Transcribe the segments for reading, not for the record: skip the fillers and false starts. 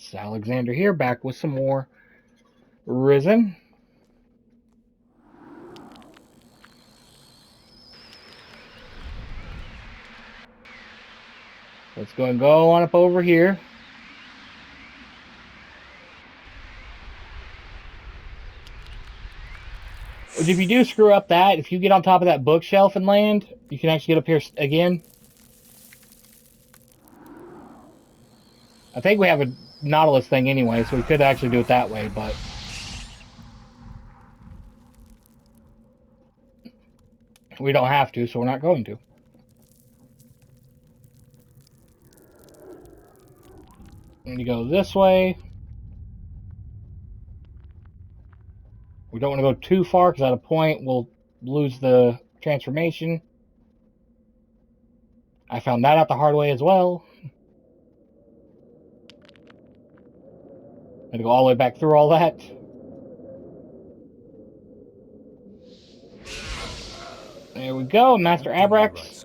friends, Alexander here, back with some more Risen. Let's go and go on up over here. If you do screw up that, if you get on top of that bookshelf and land, you can actually get up here again. I think we have a Nautilus thing anyway, so we could actually do it that way, but we don't have to, so we're not going to. And you go this way. We don't want to go too far because at a point we'll lose the transformation. I found that out the hard way as well. Had to go all the way back through all that. There we go. Master Abrax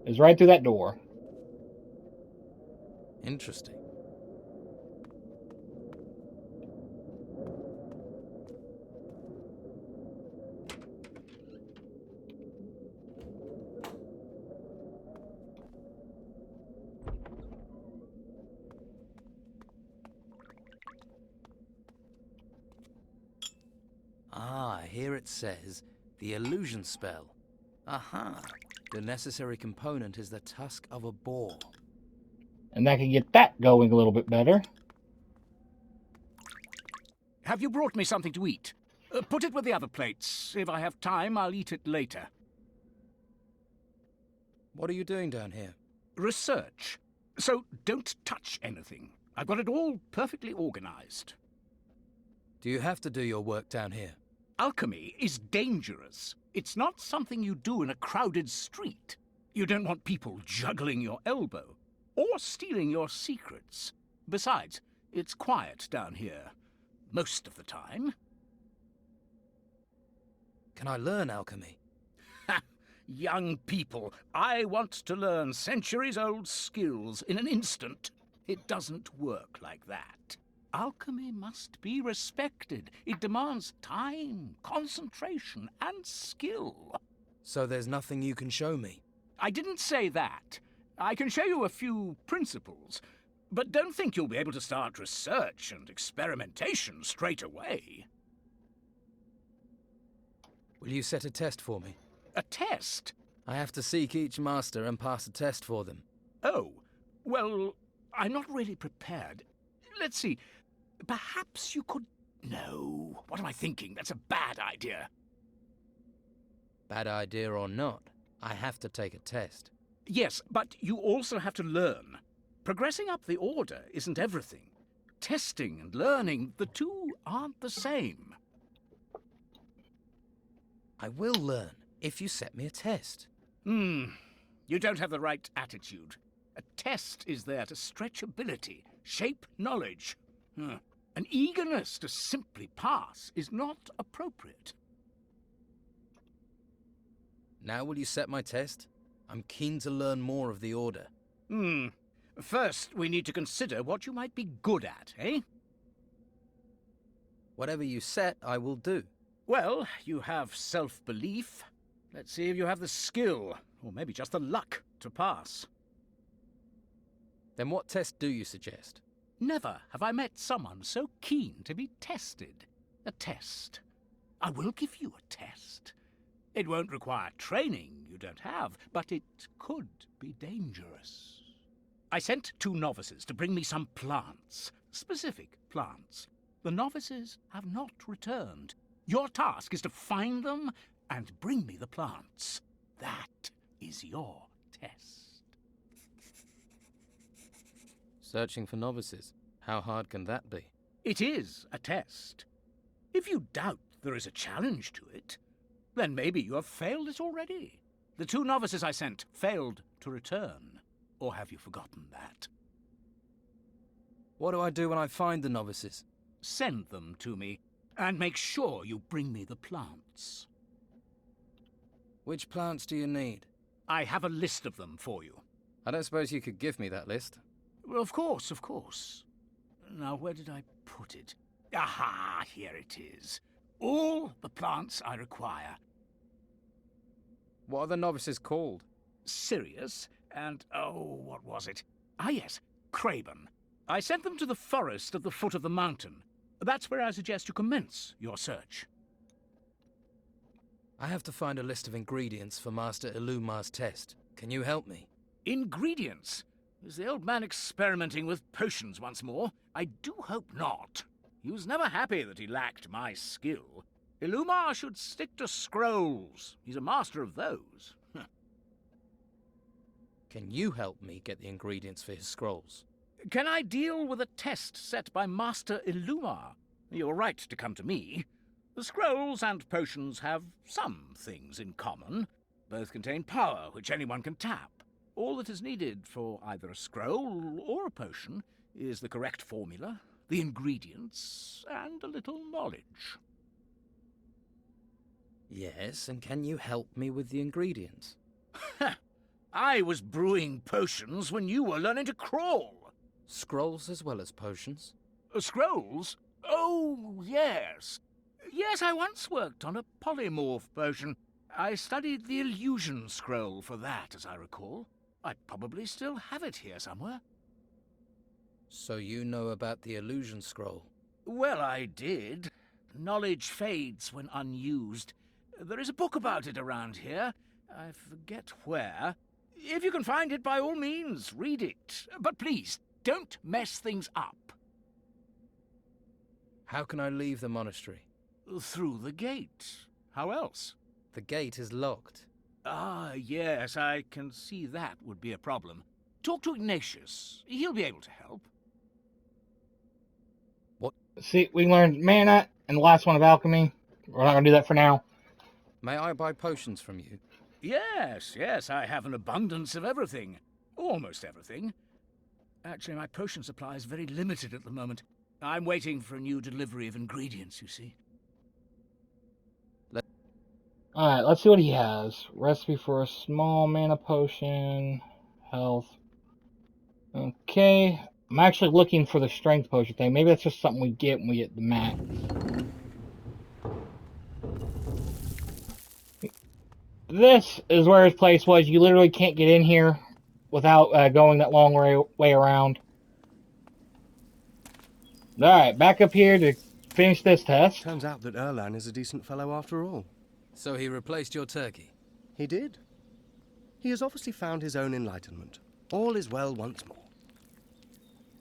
is right through that door. Interesting. Ah, here it says, the illusion spell. Aha! The necessary component is the tusk of a boar. And that can get that going a little bit better. Have you brought me something to eat? Put it with the other plates. If I have time, I'll eat it later. What are you doing down here? Research. So don't touch anything. I've got it all perfectly organized. Do you have to do your work down here? Alchemy is dangerous. It's not something you do in a crowded street. You don't want people juggling your elbow or stealing your secrets. Besides, it's quiet down here. Most of the time. Can I learn alchemy? Ha! Young people, I want to learn centuries-old skills in an instant. It doesn't work like that. Alchemy must be respected. It demands time, concentration, and skill. So there's nothing you can show me? I didn't say that. I can show you a few principles, but don't think you'll be able to start research and experimentation straight away. Will you set a test for me? A test? I have to seek each master and pass a test for them. Oh, well, I'm not really prepared. Let's see. Perhaps you could... No. What am I thinking? That's a bad idea. Bad idea or not, I have to take a test. Yes, but you also have to learn. Progressing up the order isn't everything. Testing and learning, the two aren't the same. I will learn if you set me a test. You don't have the right attitude. A test is there to stretch ability, shape knowledge. An eagerness to simply pass is not appropriate. Now will you set my test? I'm keen to learn more of the Order. First, we need to consider what you might be good at, eh? Whatever you set, I will do. Well, you have self-belief. Let's see if you have the skill, or maybe just the luck, to pass. Then what test do you suggest? Never have I met someone so keen to be tested. A test. I will give you a test. It won't require training you don't have, but it could be dangerous. I sent 2 novices to bring me some plants. Specific plants. The novices have not returned. Your task is to find them and bring me the plants. That is your test. Searching for novices. How hard can that be? It is a test. If you doubt there is a challenge to it, then maybe you have failed it already. The 2 novices I sent failed to return. Or have you forgotten that? What do I do when I find the novices? Send them to me, and make sure you bring me the plants. Which plants do you need? I have a list of them for you. I don't suppose you could give me that list. Well, of course, of course. Now, where did I put it? Aha, here it is. All the plants I require. What are the novices called? Sirius and, oh, what was it? Ah, yes, Craben. I sent them to the forest at the foot of the mountain. That's where I suggest you commence your search. I have to find a list of ingredients for Master Ilumar's test. Can you help me? Ingredients? Is the old man experimenting with potions once more? I do hope not. He was never happy that he lacked my skill. Ilumar should stick to scrolls. He's a master of those. Can you help me get the ingredients for his scrolls? Can I deal with a test set by Master Ilumar? You're right to come to me. The scrolls and potions have some things in common. Both contain power which anyone can tap. All that is needed for either a scroll or a potion is the correct formula, the ingredients, and a little knowledge. Yes, and can you help me with the ingredients? I was brewing potions when you were learning to crawl. Scrolls as well as potions? Scrolls? Oh, yes. Yes, I once worked on a polymorph potion. I studied the illusion scroll for that, as I recall. I probably still have it here somewhere. So you know about the illusion scroll? Well, I did. Knowledge fades when unused. There is a book about it around here. I forget where. If you can find it, by all means, read it. But please, don't mess things up. How can I leave the monastery? Through the gate. How else? The gate is locked. Ah, yes, I can see that would be a problem. Talk to Ignatius. He'll be able to help. See, we learned mana and the last one of alchemy. We're not going to do that for now. May I buy potions from you? Yes, yes, I have an abundance of everything. Almost everything. Actually, my potion supply is very limited at the moment. I'm waiting for a new delivery of ingredients, you see. Alright, let's see what he has. Recipe for a small mana potion. Health. Okay. I'm actually looking for the strength potion thing. Maybe that's just something we get when we get the max. This is where his place was. You literally can't get in here without going that long way around. Alright, back up here to finish this test. Turns out that Erlan is a decent fellow after all. So he replaced your turkey? He did. He has obviously found his own enlightenment. All is well once more.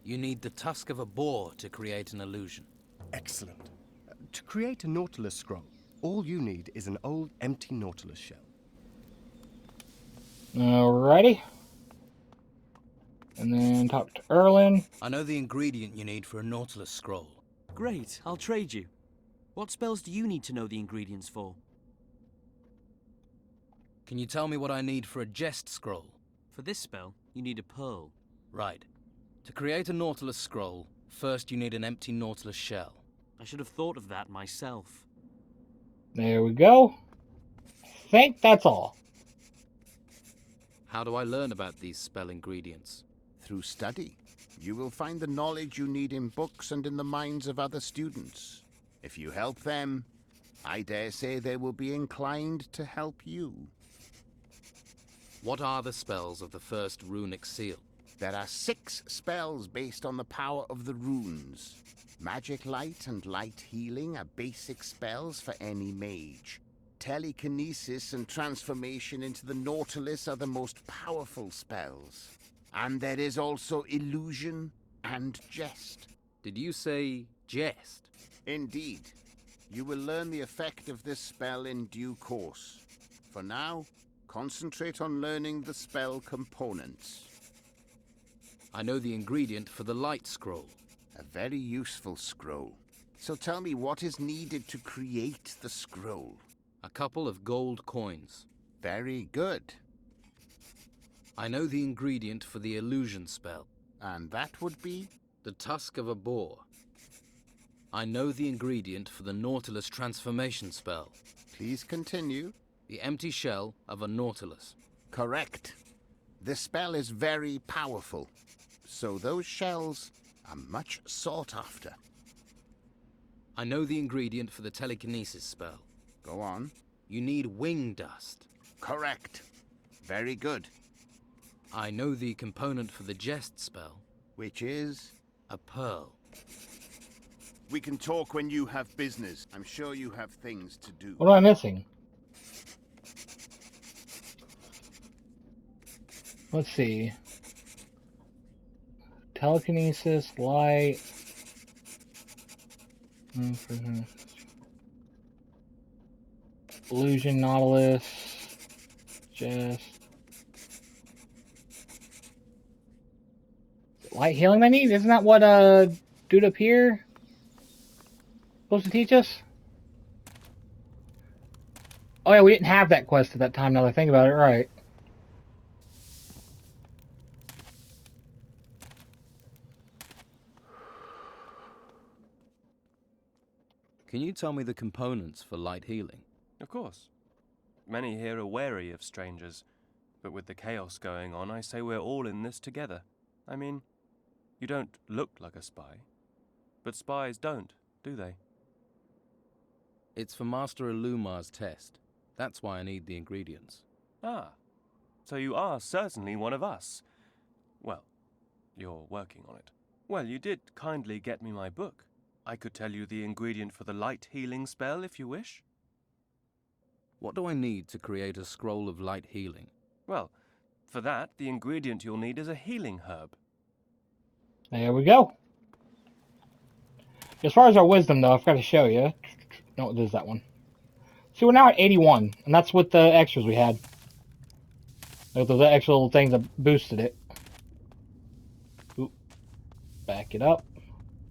You need the tusk of a boar to create an illusion. Excellent. To create a Nautilus scroll, all you need is an old, empty Nautilus shell. Alrighty. And then talk to Erlan. I know the ingredient you need for a Nautilus scroll. Great, I'll trade you. What spells do you need to know the ingredients for? Can you tell me what I need for a jest scroll? For this spell, you need a pearl. Right. To create a Nautilus scroll, first you need an empty Nautilus shell. I should have thought of that myself. There we go. Think that's all. How do I learn about these spell ingredients? Through study. You will find the knowledge you need in books and in the minds of other students. If you help them, I dare say they will be inclined to help you. What are the spells of the first runic seal? There are 6 spells based on the power of the runes. Magic Light and Light Healing are basic spells for any mage. Telekinesis and Transformation into the Nautilus are the most powerful spells. And there is also Illusion and Jest. Did you say jest? Indeed. You will learn the effect of this spell in due course. For now, concentrate on learning the spell components. I know the ingredient for the light scroll. A very useful scroll. So tell me what is needed to create the scroll. A couple of gold coins. Very good. I know the ingredient for the illusion spell. And that would be? The tusk of a boar. I know the ingredient for the Nautilus transformation spell. Please continue. The empty shell of a Nautilus. Correct. The spell is very powerful. So those shells are much sought after. I know the ingredient for the telekinesis spell. Go on. You need wing dust. Correct. Very good. I know the component for the jest spell. Which is? A pearl. We can talk when you have business. I'm sure you have things to do. What am I missing? Let's see. Telekinesis, light. Illusion, Nautilus, just light healing I need? Isn't that what dude up here supposed to teach us? Oh yeah, we didn't have that quest at that time now that I think about it, right. Can you tell me the components for light healing? Of course. Many here are wary of strangers, but with the chaos going on, I say we're all in this together. I mean, you don't look like a spy, but spies don't, do they? It's for Master Illumar's test. That's why I need the ingredients. Ah, so you are certainly one of us. Well, you're working on it. Well, you did kindly get me my book. I could tell you the ingredient for the light healing spell if you wish. What do I need to create a scroll of light healing? Well, for that, the ingredient you'll need is a healing herb. There we go. As far as our wisdom, though, I forgot to show you. No, it is that one. See, we're now at 81, and that's with the extras we had. Like those extra little things that boosted it. Oop. Back it up.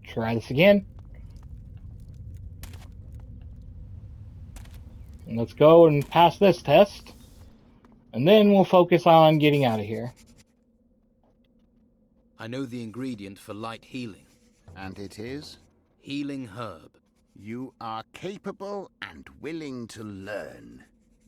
Try this again. And let's go and pass this test. And then we'll focus on getting out of here. I know the ingredient for light healing. And it is? Healing herb. You are capable and willing to learn.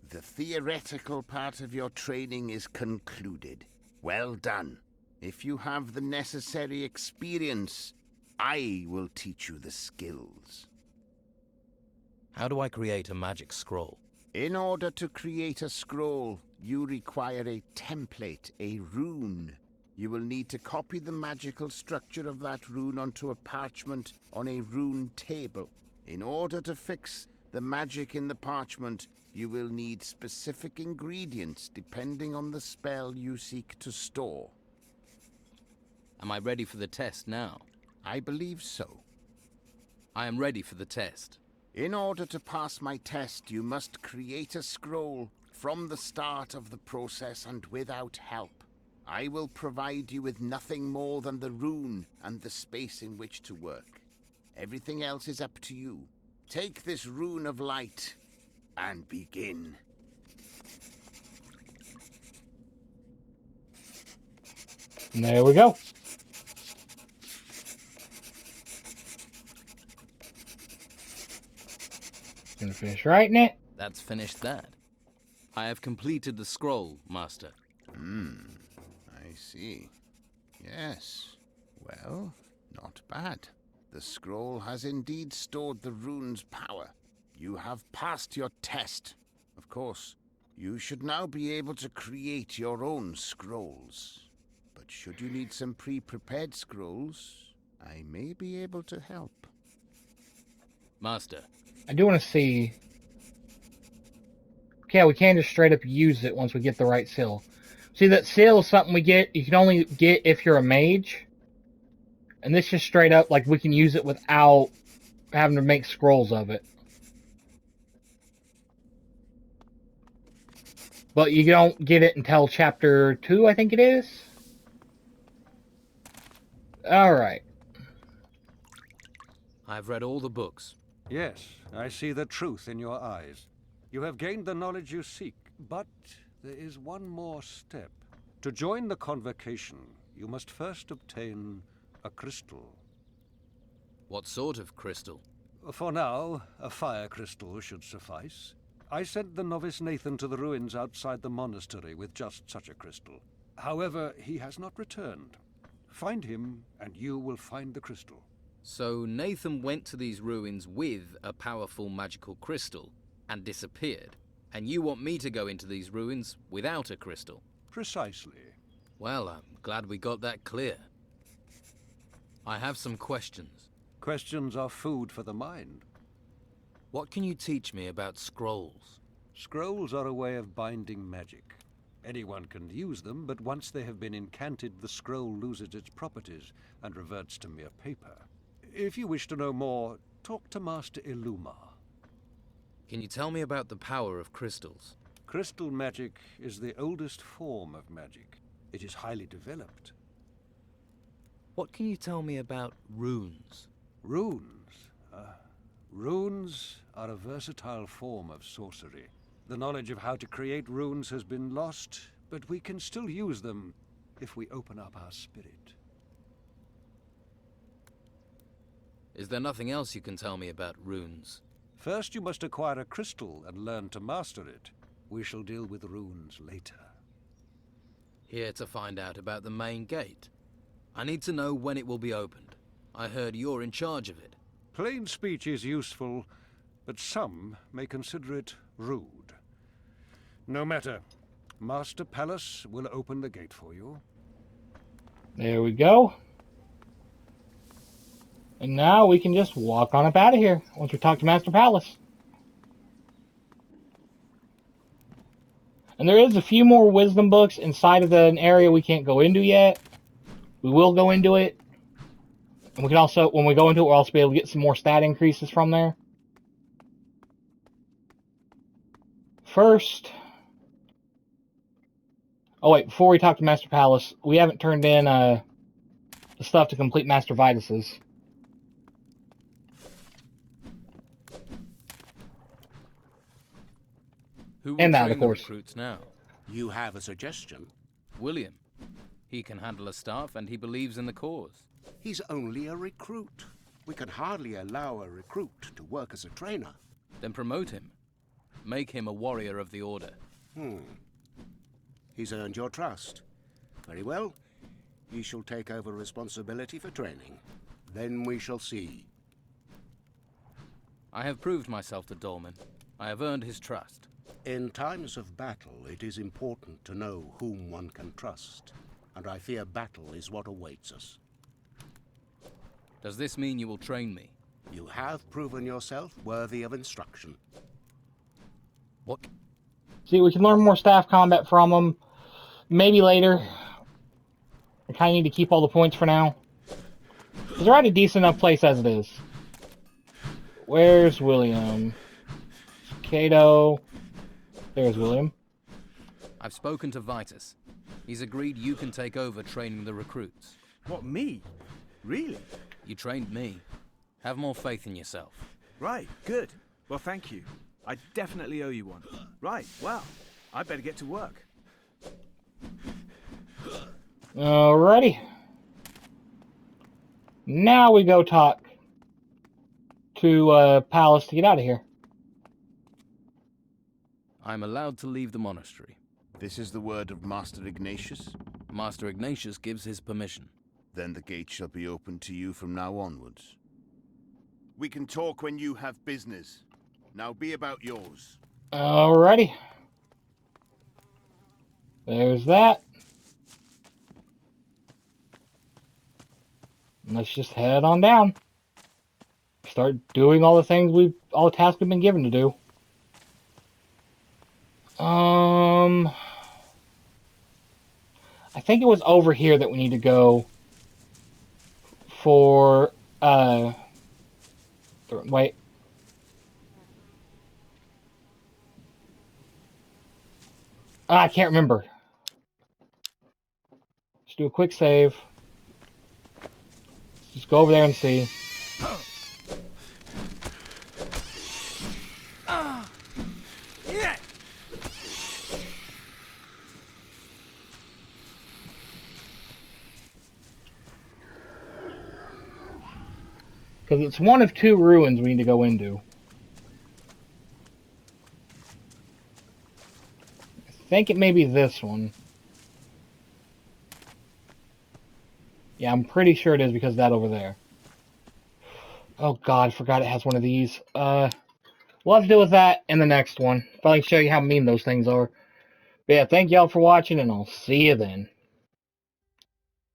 The theoretical part of your training is concluded. Well done. If you have the necessary experience, I will teach you the skills. How do I create a magic scroll? In order to create a scroll, you require a template, a rune. You will need to copy the magical structure of that rune onto a parchment on a rune table. In order to fix the magic in the parchment, you will need specific ingredients depending on the spell you seek to store. Am I ready for the test now? I believe so. I am ready for the test. In order to pass my test, you must create a scroll from the start of the process and without help. I will provide you with nothing more than the rune and the space in which to work. Everything else is up to you. Take this rune of light and begin. And there we go. Gonna finish writing it. That's finished that. I have completed the scroll, Master. I see. Yes. Well, not bad. The scroll has indeed stored the rune's power. You have passed your test. Of course, you should now be able to create your own scrolls. But should you need some pre-prepared scrolls, I may be able to help. Master, I do want to see. Okay, we can't just straight up use it once we get the right seal. See, that seal is something we get. You can only get if you're a mage. And this just straight up, like, we can use it without having to make scrolls of it. But you don't get it until chapter 2, I think it is. Alright. I've read all the books. Yes, I see the truth in your eyes. You have gained the knowledge you seek, but there is one more step. To join the convocation, you must first obtain a crystal. What sort of crystal? For now, a fire crystal should suffice. I sent the novice Nathan to the ruins outside the monastery with just such a crystal. However, he has not returned. Find him, and you will find the crystal. So Nathan went to these ruins with a powerful magical crystal and disappeared. And you want me to go into these ruins without a crystal? Precisely. Well, I'm glad we got that clear. I have some questions. Questions are food for the mind. What can you teach me about scrolls? Scrolls are a way of binding magic. Anyone can use them, but once they have been incanted, the scroll loses its properties and reverts to mere paper. If you wish to know more, talk to Master Illuma. Can you tell me about the power of crystals? Crystal magic is the oldest form of magic. It is highly developed. What can you tell me about runes? Runes? Runes are a versatile form of sorcery. The knowledge of how to create runes has been lost, but we can still use them if we open up our spirit. Is there nothing else you can tell me about runes? First, you must acquire a crystal and learn to master it. We shall deal with runes later. Here to find out about the main gate. I need to know when it will be opened. I heard you're in charge of it. Plain speech is useful, but some may consider it rude. No matter. Master Pallas will open the gate for you. There we go. And now we can just walk on up out of here once we talk to Master Pallas. And there is a few more wisdom books inside of an area we can't go into yet. We will go into it. And we can also, when we go into it, we'll also be able to get some more stat increases from there. First... Oh wait, before we talk to Master Pallas, we haven't turned in the stuff to complete Master Vitus's. Who will And that, train of the course. recruits now? You have a suggestion? William. He can handle a staff and he believes in the cause. He's only a recruit. We can hardly allow a recruit to work as a trainer. Then promote him. Make him a warrior of the order. He's earned your trust. Very well. He shall take over responsibility for training. Then we shall see. I have proved myself to Dolmen. I have earned his trust. In times of battle, it is important to know whom one can trust. And I fear battle is what awaits us. Does this mean you will train me? You have proven yourself worthy of instruction. What? See, we can learn more staff combat from them. Maybe later. I kind of need to keep all the points for now. Because they're at a decent enough place as it is. Where's William? Cato. There's William. I've spoken to Vitus. He's agreed you can take over training the recruits. What, me? Really? You trained me. Have more faith in yourself. Right, good. Well, thank you. I definitely owe you one. Right, well, I better get to work. Alrighty. Now we go talk to Pallas to get out of here. I'm allowed to leave the monastery. This is the word of Master Ignatius? Master Ignatius gives his permission. Then the gate shall be open to you from now onwards. We can talk when you have business. Now be about yours. Alrighty. There's that. Let's just head on down. Start doing all the things all the tasks we've been given to do. I think it was over here that we need to go for, wait. I can't remember. Let's do a quick save. Just go over there and see. Because it's one of two ruins we need to go into. I think it may be this one. Yeah, I'm pretty sure it is because of that over there. Oh god, I forgot it has one of these. We'll have to deal with that in the next one. Probably show you how mean those things are. But yeah, thank y'all for watching, and I'll see you then.